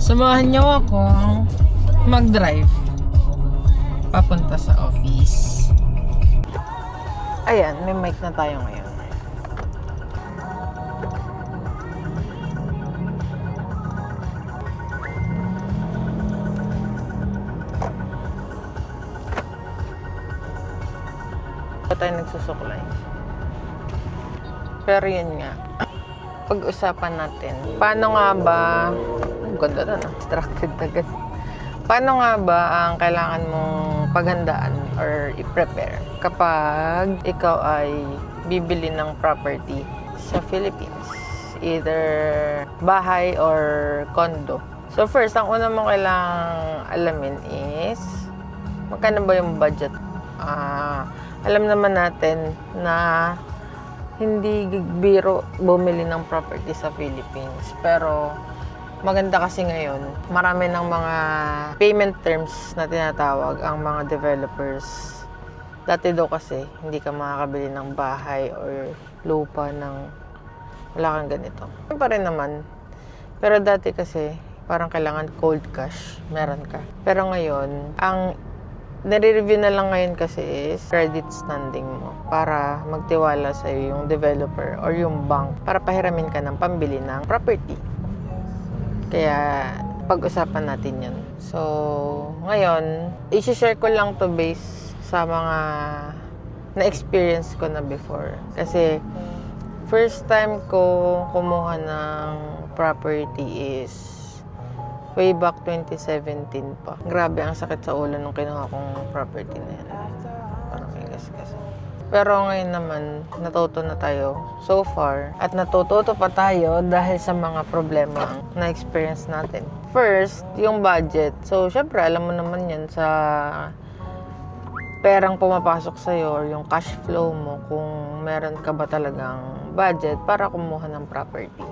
Samahan niyo ako mag-drive papunta sa office. Ayan, may mic na tayo ngayon. Tayo nagsusuklay. Pero yun nga, pag-usapan natin. Paano nga ba, ang ganda na, distracted agad. Paano nga ba ang kailangan mong paghandaan or i-prepare kapag ikaw ay bibili ng property sa Philippines? Either bahay or condo. So first, ang una mong kailangang alamin is magkano ba yung budget? Alam naman natin na hindi biro bumili ng property sa Philippines. Pero maganda kasi ngayon, marami ng mga payment terms na tinatawag ang mga developers. Dati daw kasi, hindi ka makakabili ng bahay or lupa ng wala kang ganito. Ano pa rin naman. Pero dati kasi, parang kailangan cold cash, meron ka. Pero ngayon, ang nare-review na lang ngayon kasi is credit standing mo para magtiwala sa iyo yung developer or yung bank para pahiramin ka ng pambili ng property. Kaya pag-usapan natin yan. So, ngayon, i-share ko lang to base sa mga na-experience ko na before. Kasi, first time ko kumuha ng property is way back 2017 pa. Grabe, ang sakit sa ulo nung kinuha kong property na yan. Parang may gas-gas. Pero ngayon naman, natuto na tayo so far. At natututo pa tayo dahil sa mga problema na experience natin. First, yung budget. So, syempre, alam mo naman yan sa perang pumapasok sa'yo or yung cash flow mo kung meron ka ba talagang budget para kumuha ng property.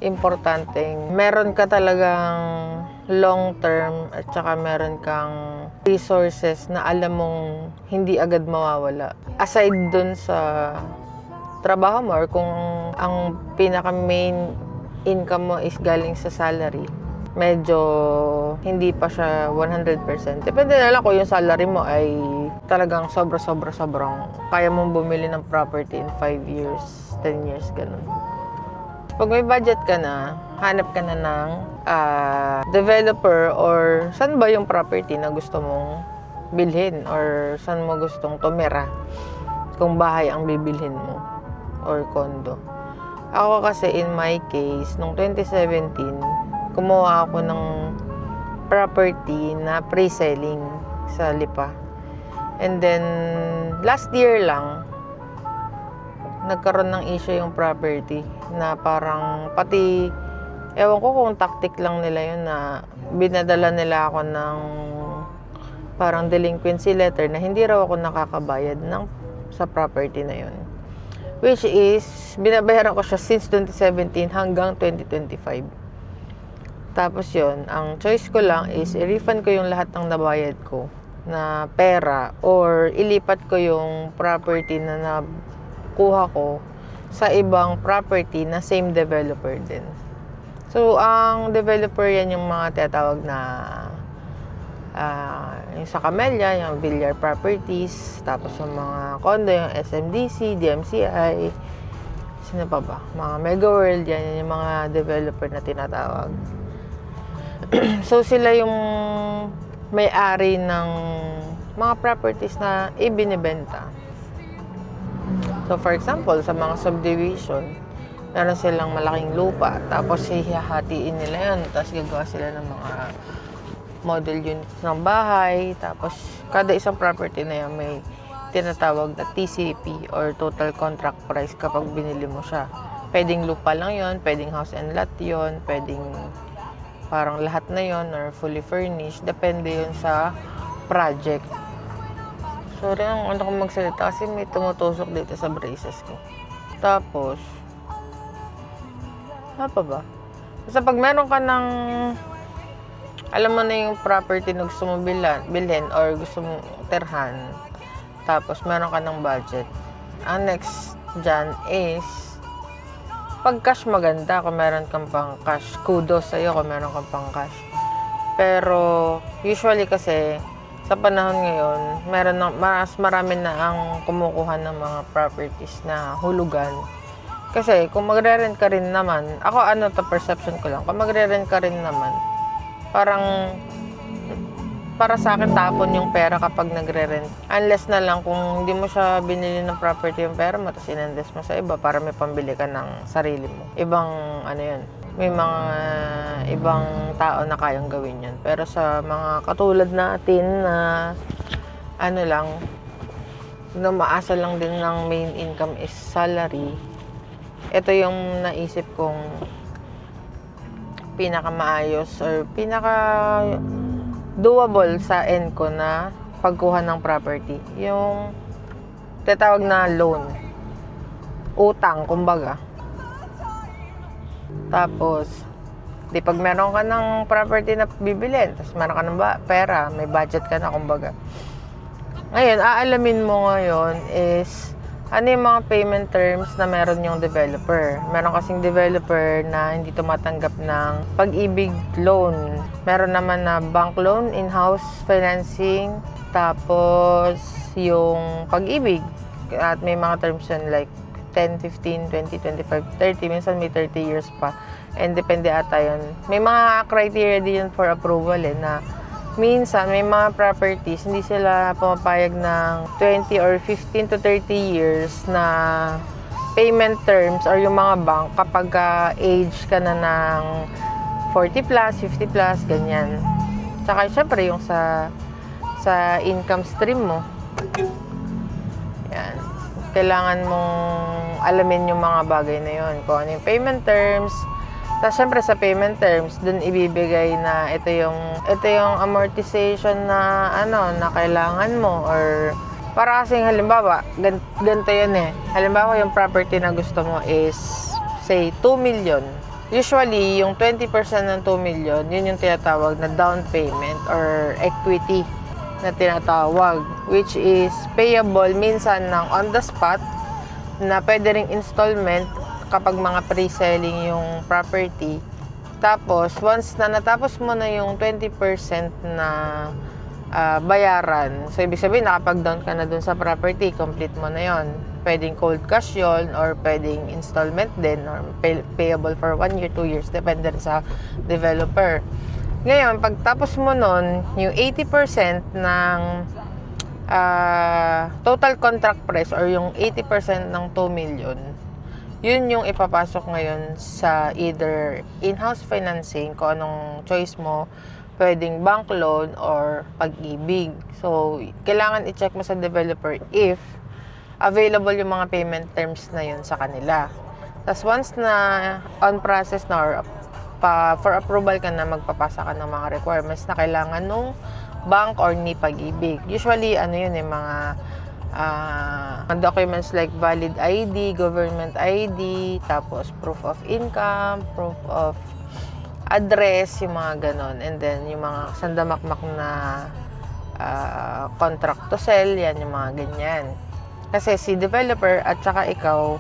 Importanteng meron ka talagang long term at saka meron kang resources na alam mong hindi agad mawawala. Aside dun sa trabaho mo or kung ang pinaka main income mo is galing sa salary, medyo hindi pa siya 100%. Depende na lang kung yung salary mo ay talagang sobrang kaya mong bumili ng property in 5 years, 10 years, ganun. Pag may budget ka na, hanap ka na ng developer or saan ba yung property na gusto mong bilhin or saan mo gustong tumira kung bahay ang bibilhin mo or condo. Ako kasi in my case, nung 2017, kumuha ako ng property na pre-selling sa Lipa. And then, last year lang, nagkaroon ng issue yung property na parang pati ewan ko kung tactic lang nila yun na binadala nila ako ng parang delinquency letter na hindi raw ako nakakabayad sa property na yun, which is binabayaran ko siya since 2017 hanggang 2025. Tapos yun, ang choice ko lang is i-refund ko yung lahat ng nabayad ko na pera or ilipat ko yung property na kuha ko sa ibang property na same developer din. So, ang developer yan yung mga tinatawag na yung sa Camellia, yung Villar Properties, tapos yung mga condo, yung SMDC, DMCI, sino pa ba? Mga Mega World, yan yung mga developer na tinatawag. So, sila yung may-ari ng mga properties na ibinibenta. So, for example, sa mga subdivision, meron silang malaking lupa, tapos hihahatiin nila yun, tapos gagawa sila ng mga model units ng bahay, tapos kada isang property na yan may tinatawag na TCP or Total Contract Price kapag binili mo siya. Pwedeng lupa lang yon, pwedeng house and lot yon, pwedeng parang lahat na yon or fully furnished, depende yun sa project. Sorry, ang ano kong magsalita kasi may tumutusok dito sa braces ko. Tapos, ano pa ba? Basta pag meron ka ng, alam mo na yung property na gusto mo bilhin or gusto mo terhan, tapos meron ka ng budget, ang next dyan is Pag cash maganda, kung meron kang pang cash, kudos sa'yo kung meron kang pang cash. Pero usually kasi sa panahon ngayon, mas marami na ang kumukuha ng mga properties na hulugan. Kasi kung magre-rent ka rin naman, ako perception ko lang, kung magre-rent ka rin naman, parang para sa akin tapon yung pera kapag nagre-rent. Unless na lang kung hindi mo siya binili ng property yung pera mo, tapos in-invest mo sa iba para may pambili ka ng sarili mo. Ibang yun. May mga ibang tao na kayang gawin yun. Pero sa mga katulad natin na lang, na maasa lang din ng main income is salary, ito yung naisip kong pinakamaayos or pinaka doable sa end ko na pagkuha ng property. Yung tatawag na loan. Utang, kumbaga. Tapos, pag meron ka ng property na bibilin, tapos meron ka ng pera, may budget ka na, kumbaga. Ngayon, aalamin mo ngayon is ano yung mga payment terms na meron yung developer. Meron kasing developer na hindi tumatanggap ng pag-ibig loan. Meron naman na bank loan, in-house financing, tapos yung pag-ibig. At may mga terms yun like 10, 15, 20, 25, 30. Minsan may 30 years pa. And depende ata yun. May mga criteria din yun for approval na minsan, may mga properties, hindi sila pumapayag ng 20 or 15 to 30 years na payment terms or yung mga bank kapag age ka na ng 40 plus, 50 plus, ganyan. Tsaka syempre yung sa income stream mo. Yan. Kailangan mong alamin yung mga bagay na yun. Kung ano yung payment terms. Tapos syempre sa payment terms, dun ibibigay na ito yung amortization na na kailangan mo, or para kasing halimbawa, ganito yun eh. Halimbawa yung property na gusto mo is say 2 million. Usually yung 20% ng 2 million, yun yung tinatawag na down payment or equity na tinatawag, which is payable minsan ng on the spot na pwede ring installment kapag mga pre-selling yung property. Tapos, once na natapos mo na yung 20% na bayaran, so ibig sabihin, nakapag-down ka na dun sa property, complete mo na yon. Pwedeng cold cash yun, or pwedeng installment din, or payable for 1 year, 2 years, depende sa developer. Ngayon, pagtapos mo nun, yung 80% ng total contract price, or yung 80% ng 2 million, yun yung ipapasok ngayon sa either in-house financing, kung anong choice mo, pwedeng bank loan or pag-ibig. So, kailangan i-check mo sa developer if available yung mga payment terms na yun sa kanila. Tapos once na on process na or for approval ka na, magpapasa ka ng mga requirements na kailangan nung bank or ni pag-ibig. Usually, yun mga documents like valid ID, government ID, tapos proof of income, proof of address, yung mga ganon. And then, yung mga sandamakmak na contract to sell, yan, yung mga ganyan. Kasi si developer at saka ikaw,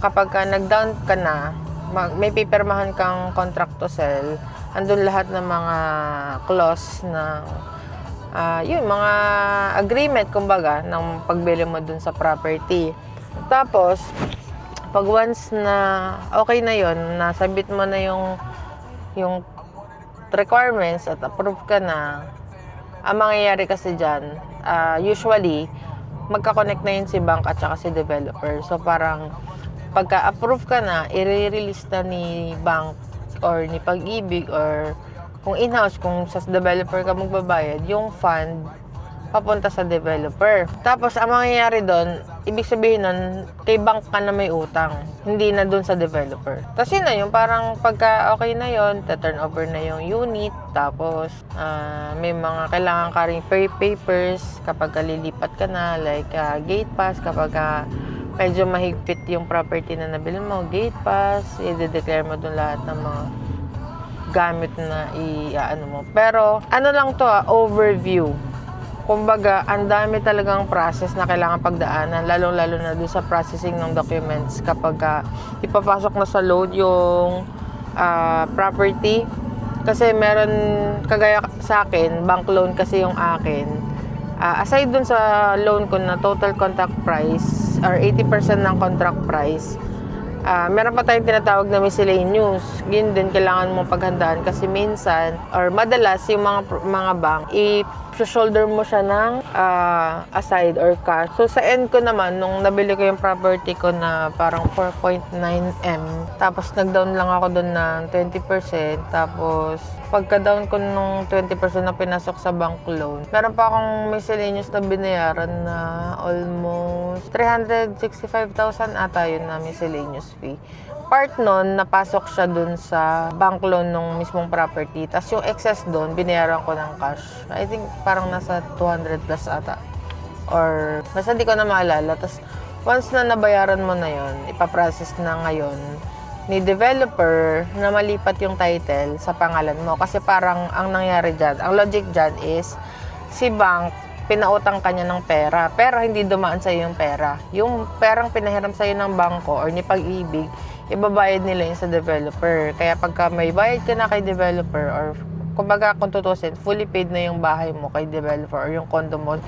kapag nag-down ka na, may pipirmahan kang contract to sell, andun lahat ng mga clause na yun, mga agreement, kumbaga, ng pagbili mo dun sa property. Tapos, pag once na okay na yun, nasabit mo na yung requirements at approve ka na, ang mangyayari kasi dyan, usually, magka-connect na yun si bank at saka si developer. So, parang, pagka-approve ka na, i-release na ni bank or ni Pag-ibig or kung in-house, kung sa developer ka magbabayad, yung fund papunta sa developer. Tapos, ang mangyayari doon, ibig sabihin nun, kay bank ka na may utang, hindi na doon sa developer. Tapos yun na yung parang pagka okay na yun, turn over na yung unit, tapos may mga kailangan ka rin papers kapag lilipat ka na, like gate pass, kapag medyo mahigpit yung property na nabili mo, gate pass, i-declare mo doon lahat ng mga gamit na mo. Pero, lang to overview. Kumbaga, ang dami talagang process na kailangan pagdaanan, lalo-lalo na doon sa processing ng documents kapag ipapasok na sa loan yung property. Kasi meron, kagaya sa akin, bank loan kasi yung akin. Aside dun sa loan ko na total contract price or 80% ng contract price, meron pa tayong tinatawag na miscellaneous. Yun din kailangan mong paghandaan kasi minsan or madalas yung mga bank i-shoulder mo siya ng aside or cash. So sa end ko naman nung nabili ko yung property ko na parang 4.9M, tapos nag-down lang ako doon ng 20%, tapos pagka-down ko nung 20% na pinasok sa bank loan, meron pa akong miscellaneous na binayaran na almost 365,000 ata yun na miscellaneous fee. Part nun, napasok siya dun sa bank loan nung mismong property. Tapos yung excess dun, binayaran ko ng cash. I think parang nasa 200 plus ata. Or, basta di ko na maalala. Tapos, once na nabayaran mo na yon, ipaprocess na ngayon ni developer na malipat yung title sa pangalan mo. Kasi parang ang nangyari dyan, ang logic dyan is, si bank, pinautang kanya ng pera, pero hindi dumaan sa'yo yung pera. Yung perang pinahiram sa'yo ng bangko or ni Pag-ibig, ibabayad nila yun sa developer. Kaya pagka may bayad ka na kay developer or kumbaga kung tutusin, fully paid na yung bahay mo kay developer or yung condo mo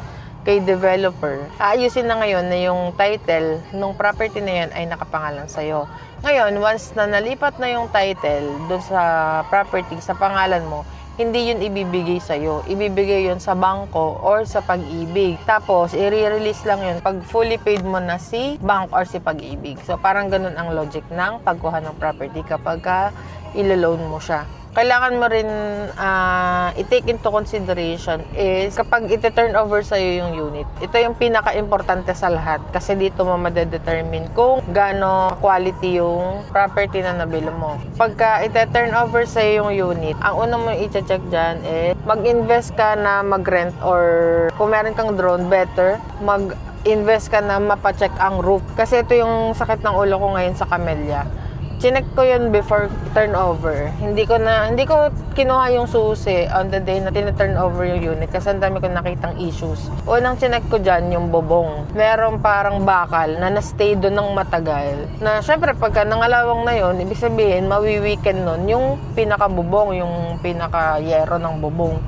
kay developer, aayusin na ngayon na yung title nung property na yan ay nakapangalan sa'yo. Ngayon, once na nalipat na yung title dun sa property sa pangalan mo, hindi yun ibibigay sa'yo. Ibibigay yun sa bangko or sa Pag-ibig. Tapos, i-release lang yun pag fully paid mo na si bank or si Pag-ibig. So, parang ganun ang logic ng pagkuha ng property kapag ilo-loan mo siya. Kailangan mo rin i-take into consideration is kapag iti-turn over sa'yo yung unit. Ito yung pinaka-importante sa lahat kasi dito mo madedetermine kung gaano quality yung property na nabili mo. Pagka iti-turn over sa'yo yung unit, ang una mo i-check dyan is mag-invest ka na mag-rent or kung meron kang drone, better mag-invest ka na mapacheck ang roof. Kasi ito yung sakit ng ulo ko ngayon sa Camellia. Chinek ko yun before turnover. Hindi ko kinuha yung susi on the day na tina-turn over yung unit kasi ang dami ko nakitang issues. Unang chinek ko dyan yung bubong. Meron parang bakal na na-stay doon ng matagal. Na syempre pagka nangalawang na yun, ibig sabihin mawi-weaken nun yung pinaka-bubong, yung pinaka-yero ng bubong.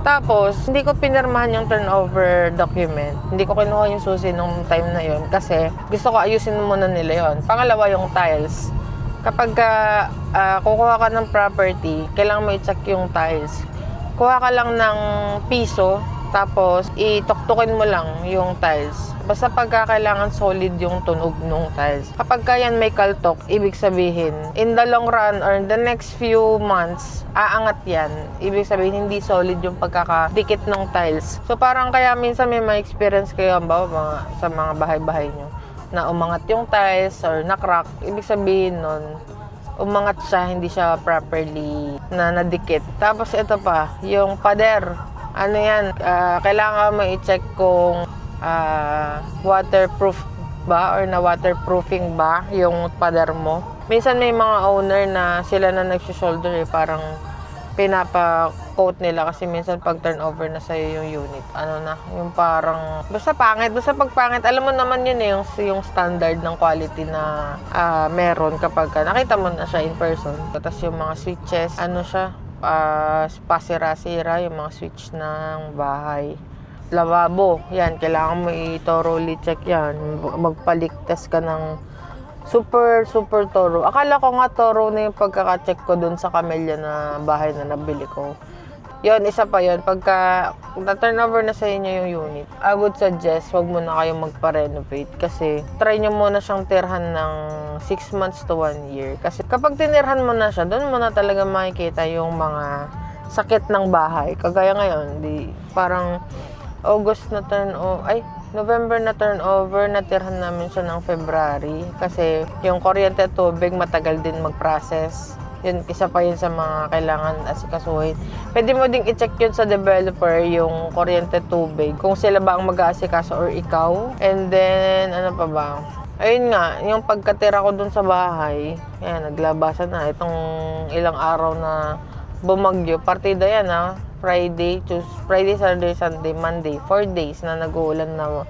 Tapos, hindi ko pinirmahan yung turnover document. Hindi ko kinuha yung susi nung time na yun kasi gusto ko ayusin muna nila yun. Pangalawa yung tiles. Kapag kukuha ka ng property, kailangan mo i-check yung tiles. Kuha ka lang ng piso, tapos ituktukin mo lang yung tiles. Basta pagka kailangan solid yung tunog ng tiles. Kapag yan may kaltok, ibig sabihin, in the long run or in the next few months, aangat yan. Ibig sabihin, hindi solid yung pagkakadikit ng tiles. So parang kaya minsan may ma-experience kayo sa mga bahay-bahay nyo na umangat yung tiles or na-crack, ibig sabihin nun, umangat siya, hindi siya properly na nadikit. Tapos ito pa, yung pader. Ano yan, kailangan mo i-check kung waterproof ba or na waterproofing ba yung pader mo. Minsan may mga owner na sila na nag-shoulder parang pinapa-coat nila kasi minsan pag turnover na sa'yo yung unit, yung parang, basta pangit, basta pag pangit, alam mo naman yun yung standard ng quality na meron kapag nakita mo na siya in person. Tapos yung mga switches, pasira-sira yung mga switch ng bahay. Lavabo, yan, kailangan mo i-thoroughly check yan. Magpalik test ka ng super thorough. Akala ko nga thorough na yung pagkaka-check ko dun sa Camellia na bahay na nabili ko. Yun, isa pa yun. Pagka na-turnover na sa inyo yung unit, I would suggest wag mo na kayong magpa-renovate kasi try nyo muna siyang tirhan ng 6 months to 1 year. Kasi kapag tinirhan mo na siya, doon mo na talaga makikita yung mga sakit ng bahay. Kagaya ngayon, parang November na turnover, natirhan namin siya ng February kasi yung kuryente at tubig matagal din mag-process. Yun, isa pa yun sa mga kailangan asikasuhin. Pwede mo ding i-check yun sa developer, yung kuryente tubig, kung sila ba ang mag-aasikaso or ikaw. And then, ano pa ba? Ayun nga, yung pagkatira ko dun sa bahay, yan, naglabasan na. Itong ilang araw na bumagyo, partida yan Friday, Friday, Saturday, Sunday, Monday, 4 days na nag-uulan na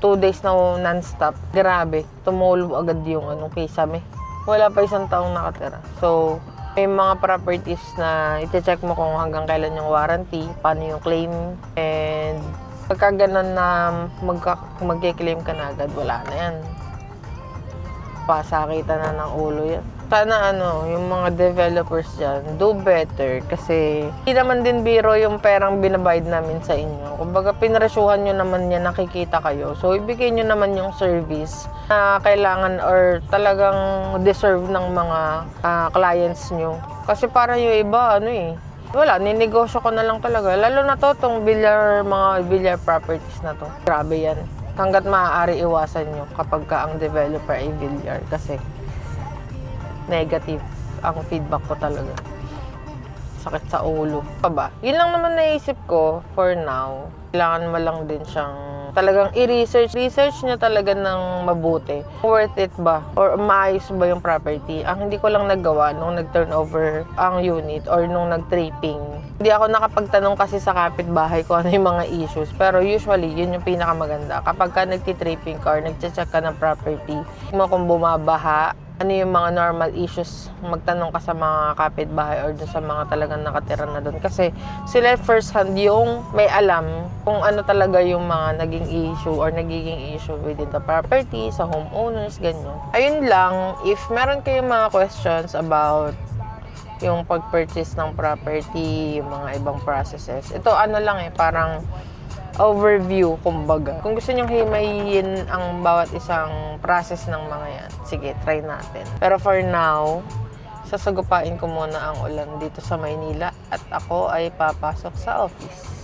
2 days na non-stop. Grabe, tumulo agad yung kisame. Wala pa isang taong nakatira. So, may mga properties na iti-check mo kung hanggang kailan yung warranty, paano yung claim, and pagka ganun na magki-claim ka na agad, wala na yan. Pasakitan na ng ulo yan. Sana yung mga developers dyan, do better kasi hindi naman din biro yung perang binabayad namin sa inyo. Kumbaga, pinresyuhan nyo naman yan, nakikita kayo. So, ibigay nyo naman yung service na kailangan or talagang deserve ng mga clients nyo. Kasi para yung iba, wala, ninegosyo ko na lang talaga. Lalo na to, mga Villar properties na to. Grabe yan. Hanggat maaari iwasan nyo kapag ka ang developer ay Villar kasi negative ang feedback ko talaga. Sakit sa ulo. Pa ba? Yun lang naman naisip ko for now. Kailangan mo lang din siyang talagang i-research. Research nyo talaga ng mabuti. Worth it ba? Or maayos ba yung property? Ang hindi ko lang nagawa nung nag-turnover ang unit or nung nag-tripping. Hindi ako nakapagtanong kasi sa kapitbahay ko ano yung mga issues. Pero usually, yun yung pinakamaganda. Kapag ka nagtitripping ka or nagche-check ka ng property, mo kung bumabaha, ano yung mga normal issues, magtanong ka sa mga kapitbahay or sa mga talagang nakatira na doon. Kasi sila first hand yung may alam kung ano talaga yung mga naging issue or nagiging issue within the property, sa homeowners, ganyan. Ayun lang, if meron kayong mga questions about yung pag-purchase ng property, yung mga ibang processes, ito parang overview, kumbaga. Kung gusto nyong himayin ang bawat isang process ng mga yan, sige, try natin. Pero for now, sasagupain ko muna ang ulan dito sa Maynila at ako ay papasok sa office.